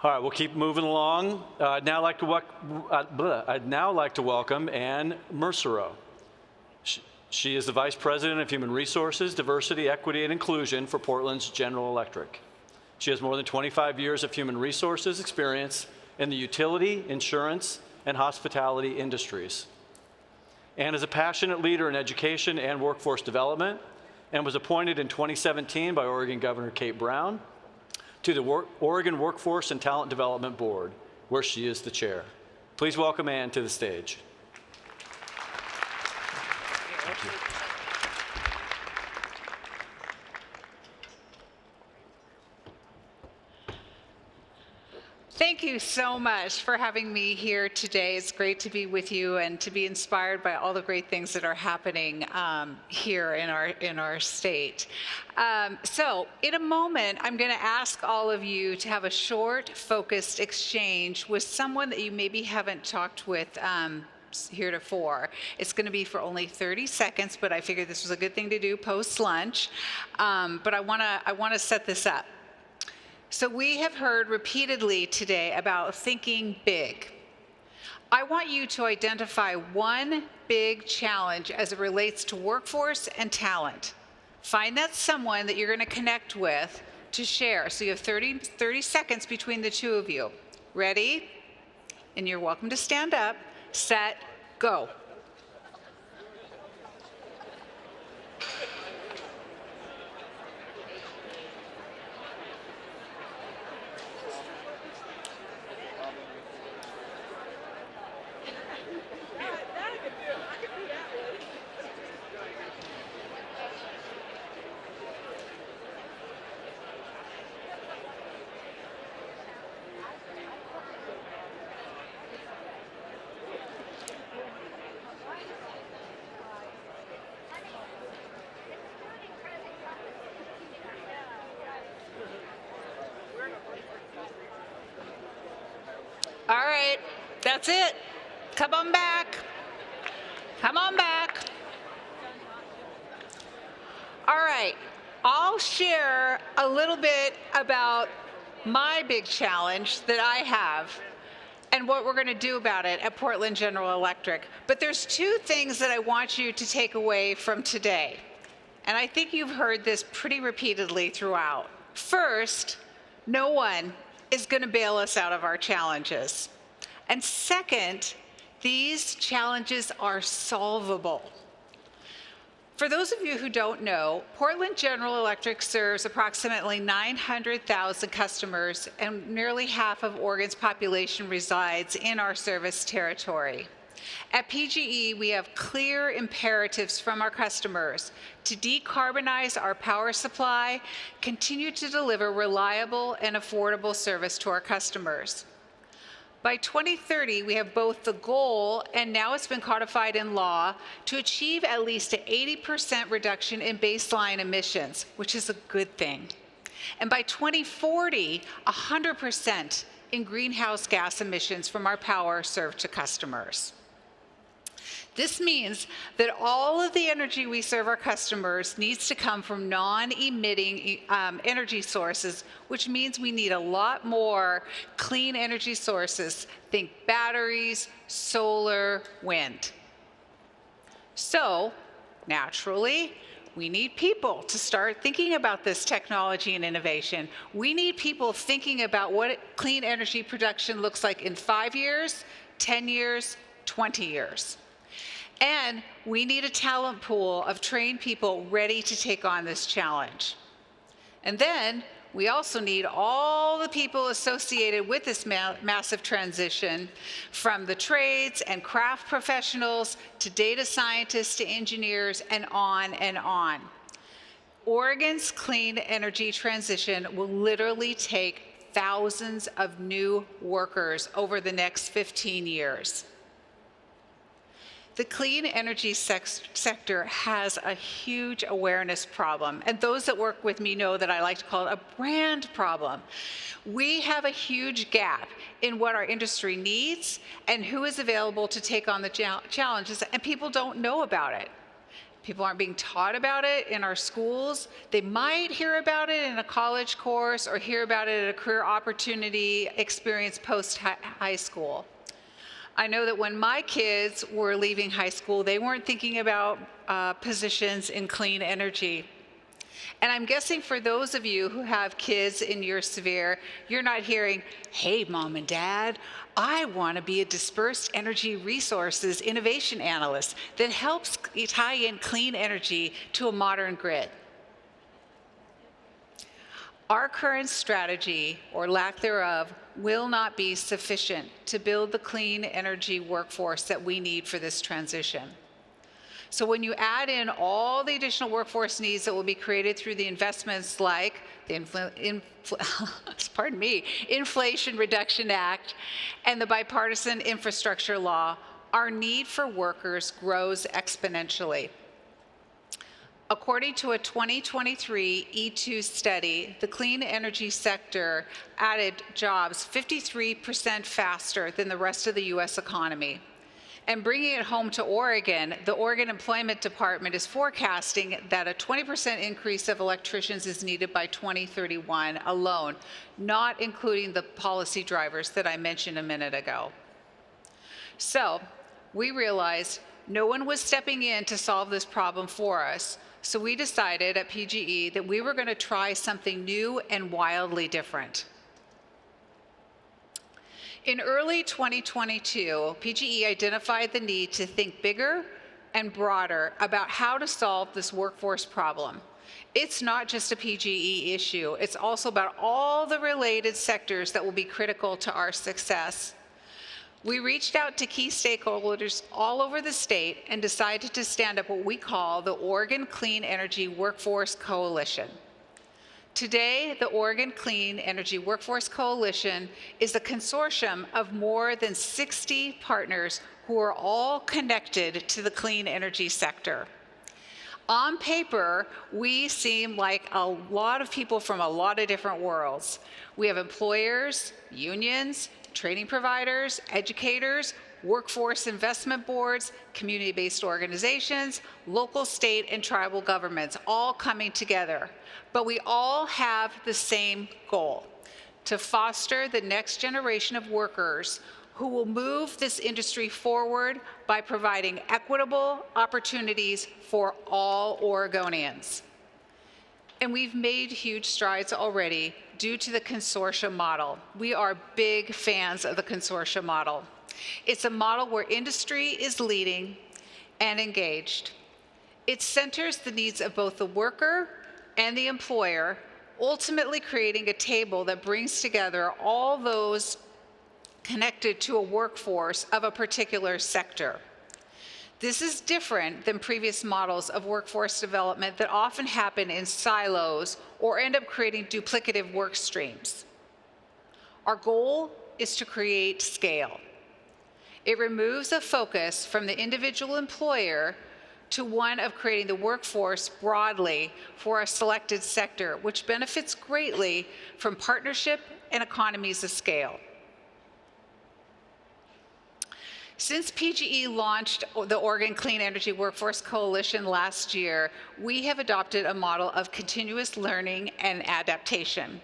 All right, we'll keep moving along. I'd now like to welcome Anne Mersereau. She is the Vice President of Human Resources, Diversity, Equity, and Inclusion for Portland's General Electric. She has more than 25 years of human resources experience in the utility, insurance, and hospitality industries. Anne is a passionate leader in education and workforce development and was appointed in 2017 by Oregon Governor Kate Brown to the Oregon Workforce and Talent Development Board, where she is the chair. Please welcome Anne to the stage. Thank you. Thank you so much for having me here today. It's great to be with you and to be inspired by all the great things that are happening here in our state. So in a moment, I'm going to ask all of you to have a short, focused exchange with someone that you maybe haven't talked with heretofore. It's going to be for only 30 seconds, but I figured this was a good thing to do post-lunch. But I want to set this up. So we have heard repeatedly today about thinking big. I want you to identify one big challenge as it relates to workforce and talent. Find that someone that you're going to connect with to share. So you have 30 seconds between the two of you. Ready? And you're welcome to stand up, set, go. All right, that's it. Come on back. Come on back. All right, I'll share a little bit about my big challenge that I have and what we're going to do about it at Portland General Electric. But there's two things that I want you to take away from today. And I think you've heard this pretty repeatedly throughout. First, no one is going to bail us out of our challenges. And second, these challenges are solvable. For those of you who don't know, Portland General Electric serves approximately 900,000 customers, and nearly half of Oregon's population resides in our service territory. At PGE, we have clear imperatives from our customers to decarbonize our power supply, continue to deliver reliable and affordable service to our customers. By 2030, we have both the goal, and now it's been codified in law, to achieve at least an 80% reduction in baseline emissions, which is a good thing. And by 2040, 100% in greenhouse gas emissions from our power served to customers. This means that all of the energy we serve our customers needs to come from non-emitting energy sources, which means we need a lot more clean energy sources. Think batteries, solar, wind. So, naturally, we need people to start thinking about this technology and innovation. We need people thinking about what clean energy production looks like in 5 years, 10 years, 20 years. And we need a talent pool of trained people ready to take on this challenge. And then we also need all the people associated with this massive transition, from the trades and craft professionals to data scientists to engineers and on and on. Oregon's clean energy transition will literally take thousands of new workers over the next 15 years. The clean energy sector has a huge awareness problem, and those that work with me know that I like to call it a brand problem. We have a huge gap in what our industry needs and who is available to take on the challenges, and people don't know about it. People aren't being taught about it in our schools. They might hear about it in a college course or hear about it at a career opportunity experience post-high school. I know that when my kids were leaving high school, they weren't thinking about positions in clean energy. And I'm guessing for those of you who have kids in your sphere, you're not hearing, hey, mom and dad, I want to be a dispersed energy resources innovation analyst that helps tie in clean energy to a modern grid. Our current strategy, or lack thereof, will not be sufficient to build the clean energy workforce that we need for this transition. So when you add in all the additional workforce needs that will be created through the investments like the Inflation Reduction Act and the Bipartisan Infrastructure Law, our need for workers grows exponentially. According to a 2023 E2 study, the clean energy sector added jobs 53% faster than the rest of the U.S. economy. And bringing it home to Oregon, the Oregon Employment Department is forecasting that a 20% increase of electricians is needed by 2031 alone, not including the policy drivers that I mentioned a minute ago. So we realized no one was stepping in to solve this problem for us, so we decided at PGE that we were going to try something new and wildly different. In early 2022, PGE identified the need to think bigger and broader about how to solve this workforce problem. It's not just a PGE issue, it's also about all the related sectors that will be critical to our success. We reached out to key stakeholders all over the state and decided to stand up what we call the Oregon Clean Energy Workforce Coalition. Today, the Oregon Clean Energy Workforce Coalition is a consortium of more than 60 partners who are all connected to the clean energy sector. On paper, we seem like a lot of people from a lot of different worlds. We have employers, unions, training providers, educators, workforce investment boards, community-based organizations, local, state, and tribal governments all coming together. But we all have the same goal: to foster the next generation of workers who will move this industry forward by providing equitable opportunities for all Oregonians. And we've made huge strides already due to the consortium model. We are big fans of the consortium model. It's a model where industry is leading and engaged. It centers the needs of both the worker and the employer, ultimately creating a table that brings together all those connected to a workforce of a particular sector. This is different than previous models of workforce development that often happen in silos or end up creating duplicative work streams. Our goal is to create scale. It removes a focus from the individual employer to one of creating the workforce broadly for a selected sector, which benefits greatly from partnership and economies of scale. Since PGE launched the Oregon Clean Energy Workforce Coalition last year, we have adopted a model of continuous learning and adaptation.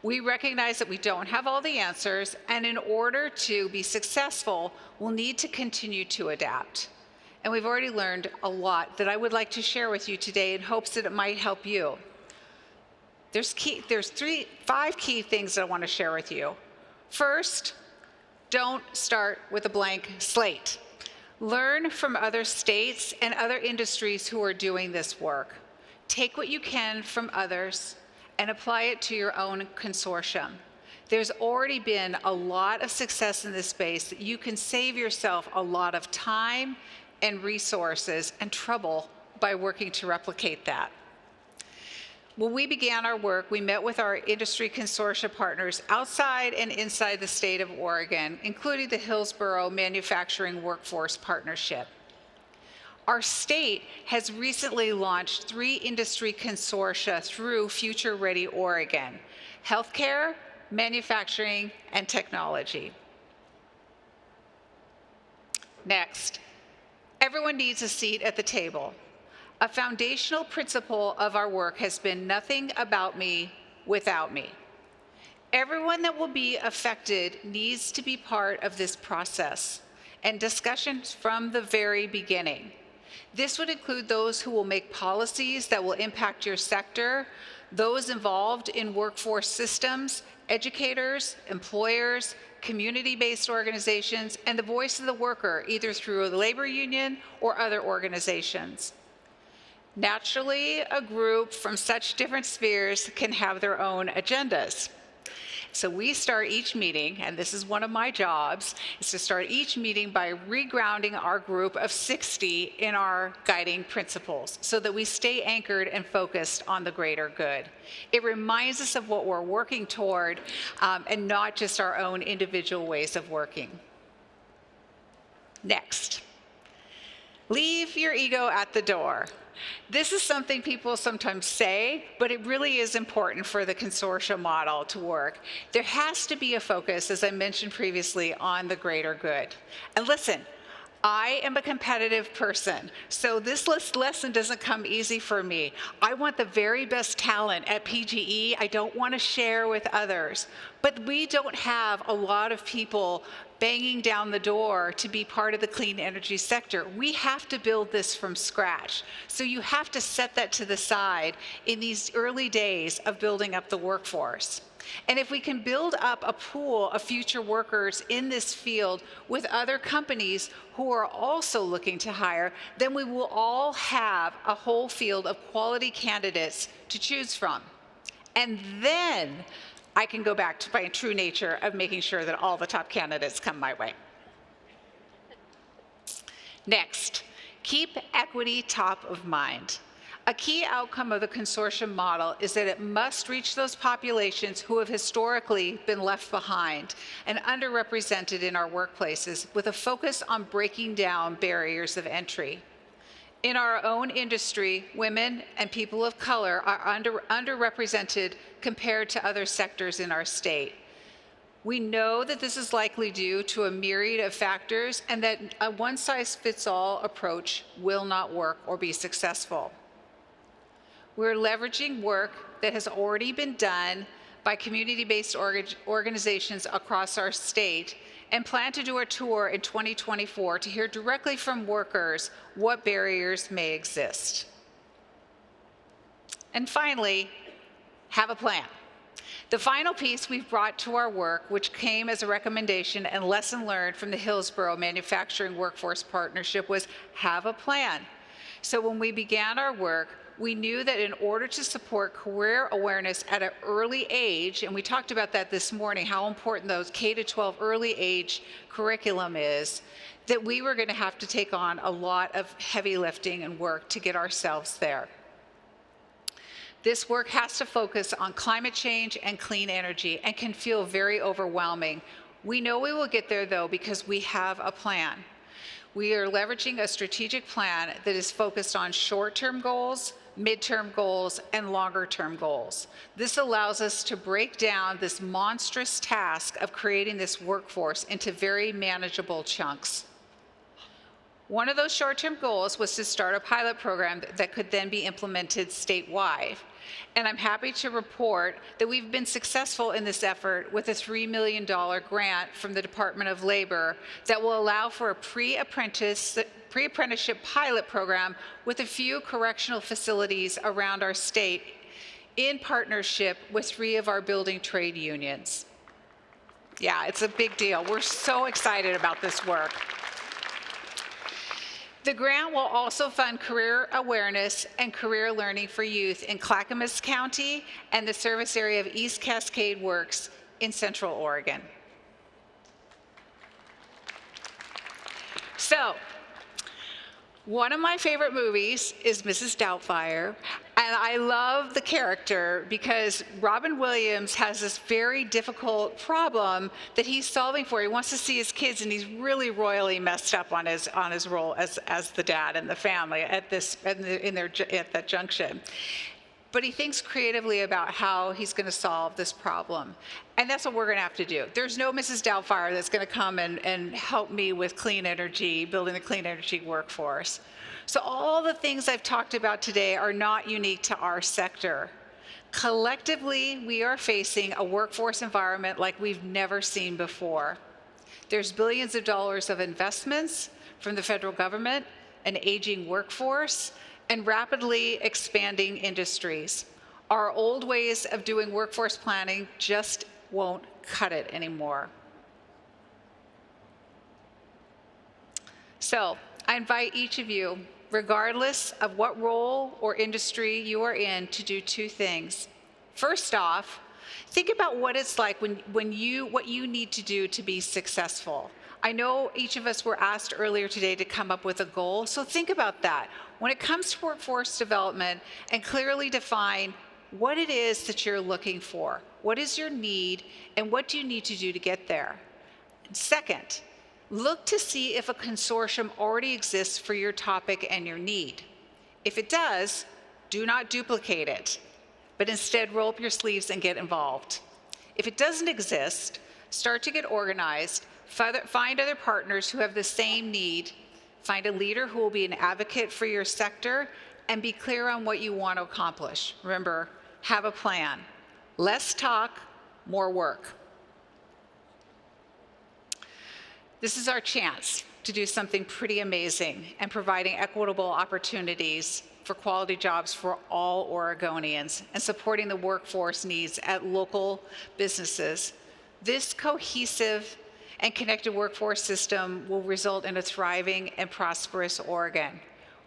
We recognize that we don't have all the answers, and in order to be successful, we'll need to continue to adapt. And we've already learned a lot that I would like to share with you today in hopes that it might help you. There's 5 key things that I want to share with you. First, don't start with a blank slate. Learn from other states and other industries who are doing this work. Take what you can from others and apply it to your own consortium. There's already been a lot of success in this space that you can save yourself a lot of time and resources and trouble by working to replicate that. When we began our work, we met with our industry consortia partners outside and inside the state of Oregon, including the Hillsborough Manufacturing Workforce Partnership. Our state has recently launched 3 industry consortia through Future Ready Oregon: healthcare, manufacturing, and technology. Next, everyone needs a seat at the table. A foundational principle of our work has been nothing about me without me. Everyone that will be affected needs to be part of this process and discussions from the very beginning. This would include those who will make policies that will impact your sector, those involved in workforce systems, educators, employers, community-based organizations, and the voice of the worker, either through a labor union or other organizations. Naturally, a group from such different spheres can have their own agendas. So we start each meeting, and this is one of my jobs, is to start each meeting by regrounding our group of 60 in our guiding principles so that we stay anchored and focused on the greater good. It reminds us of what we're working toward and not just our own individual ways of working. Next, leave your ego at the door. This is something people sometimes say, but it really is important for the consortium model to work. There has to be a focus, as I mentioned previously, on the greater good. And listen, I am a competitive person, so this lesson doesn't come easy for me. I want the very best talent at PGE. I don't want to share with others. But we don't have a lot of people banging down the door to be part of the clean energy sector. We have to build this from scratch. So you have to set that to the side in these early days of building up the workforce. And if we can build up a pool of future workers in this field with other companies who are also looking to hire, then we will all have a whole field of quality candidates to choose from. And then I can go back to my true nature of making sure that all the top candidates come my way. Next, keep equity top of mind. A key outcome of the consortium model is that it must reach those populations who have historically been left behind and underrepresented in our workplaces, with a focus on breaking down barriers of entry. In our own industry, women and people of color are underrepresented compared to other sectors in our state. We know that this is likely due to a myriad of factors and that a one-size-fits-all approach will not work or be successful. We're leveraging work that has already been done by community-based organizations across our state and plan to do a tour in 2024 to hear directly from workers what barriers may exist. And finally, have a plan. The final piece we've brought to our work, which came as a recommendation and lesson learned from the Hillsborough Manufacturing Workforce Partnership, was have a plan. So when we began our work, we knew that in order to support career awareness at an early age, and we talked about that this morning, how important those K-12 early age curriculum is, that we were going to have to take on a lot of heavy lifting and work to get ourselves there. This work has to focus on climate change and clean energy and can feel very overwhelming. We know we will get there, though, because we have a plan. We are leveraging a strategic plan that is focused on short-term goals, midterm goals, and longer-term goals. This allows us to break down this monstrous task of creating this workforce into very manageable chunks. One of those short-term goals was to start a pilot program that could then be implemented statewide. And I'm happy to report that we've been successful in this effort with a $3 million grant from the Department of Labor that will allow for a pre-apprenticeship pilot program with a few correctional facilities around our state in partnership with 3 of our building trade unions. Yeah, it's a big deal. We're so excited about this work. The grant will also fund career awareness and career learning for youth in Clackamas County and the service area of East Cascade Works in Central Oregon. So, one of my favorite movies is Mrs. Doubtfire, and I love the character because Robin Williams has this very difficult problem that he's solving for. He wants to see his kids, and he's really royally messed up on his role as the dad in the family at that junction. but he thinks creatively about how he's going to solve this problem. And that's what we're going to have to do. There's no Mrs. Doubtfire that's going to come and help me with clean energy, building the clean energy workforce. So all the things I've talked about today are not unique to our sector. Collectively, we are facing a workforce environment like we've never seen before. There's billions of dollars of investments from the federal government, an aging workforce, and rapidly expanding industries. Our old ways of doing workforce planning just won't cut it anymore. So I invite each of you, regardless of what role or industry you are in, to do two things. First off, think about what it's like what you need to do to be successful. I know each of us were asked earlier today to come up with a goal, so think about that. When it comes to workforce development, and clearly define what it is that you're looking for. What is your need, and what do you need to do to get there? Second, look to see if a consortium already exists for your topic and your need. If it does, do not duplicate it, but instead roll up your sleeves and get involved. If it doesn't exist, start to get organized, find other partners who have the same need, find a leader who will be an advocate for your sector, and be clear on what you want to accomplish. Remember, have a plan. Less talk, more work. This is our chance to do something pretty amazing and providing equitable opportunities for quality jobs for all Oregonians and supporting the workforce needs at local businesses. This cohesive and connected workforce system will result in a thriving and prosperous Oregon.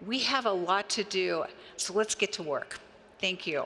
We have a lot to do, so let's get to work. Thank you.